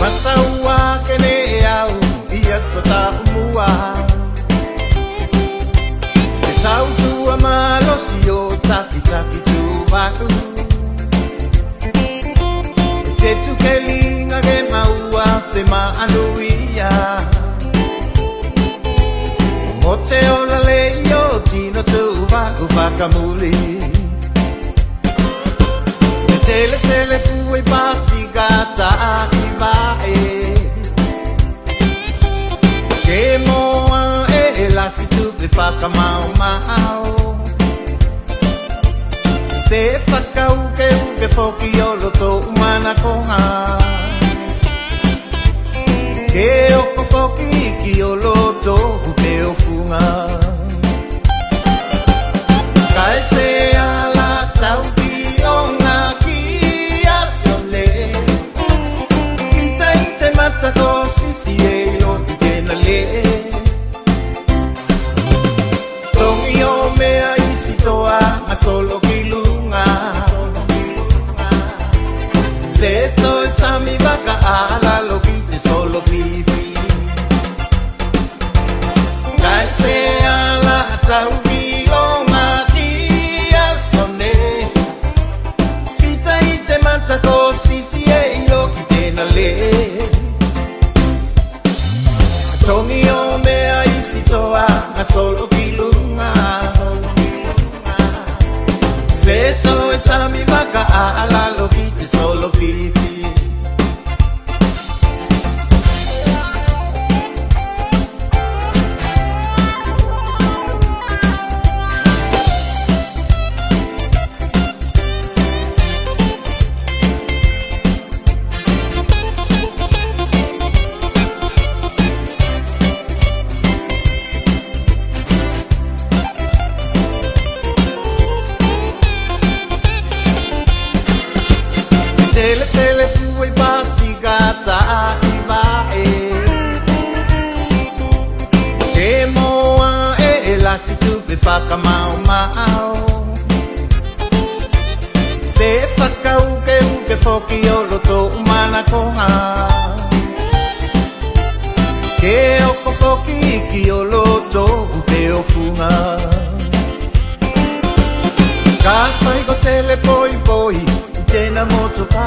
Masaua kene au ia sota umua E sau tua malosi o taki taki tuvaku Te tukelinga ke maua se maanuia O te ona leio tino tuvaku whakamuli Tele tele pui pasi gata aki vae Ke moa e lasi tupe whakamau mau Se whakau ke uke whoki o loto umana konga Ke oko whoki ki o loto uke o funga Kai se ala tau ki o ngā Matako sisi e o te tena le Tongi o mea isi toa a solo ki lunga Se toi tami waka ala lo ki te solo pifi Kai se ala tau ki longa ki a sone Pita i te matako sisi e lo ki tena le Tongi o mea isi toa a solo ki lunga Se toi tami waka ala lo ki te solo pifi Tele tele pui pasi gata aki vae Ke moa e lasi tupe whakamau mau Se whakau ke uke whoki o loto umana konga Ke oko whoki ki o loto uke o funga Ka whai ko tele poi poi Tena motoka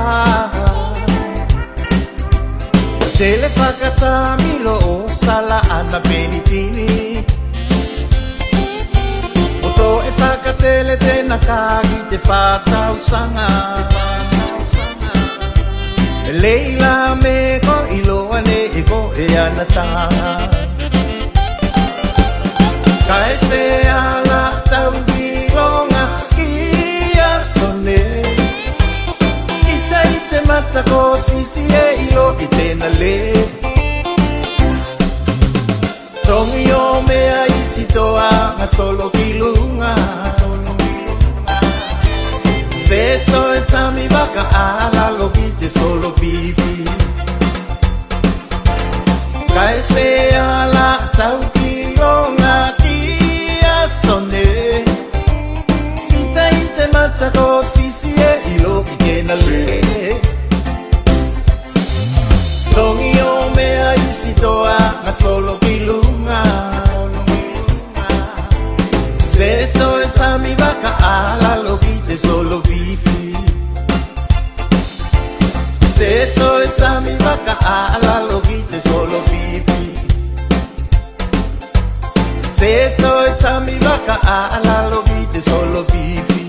Tele whakata milo o sala ana penitini Moto e whakatele tena kagi te whakausanga Leila me ko iloa ne e ko e anatanga Kai se ala tau bilonga ki a sone Te matako sisi e ilo i tena le Tongi o mea isi toa a solo ki lunga Se toi tami waka ala lo ki te solo pifi Kai se ala tau ki longa ki a sone Ita i te matako sisi e ilo i tena le Tongi o mea isi toa a solo ki lunga Se toi tami waka ala lo ki te solo pifi Se toi tami waka ala lo ki te solo pifi Se toi tami waka ala lo ki te solo pifi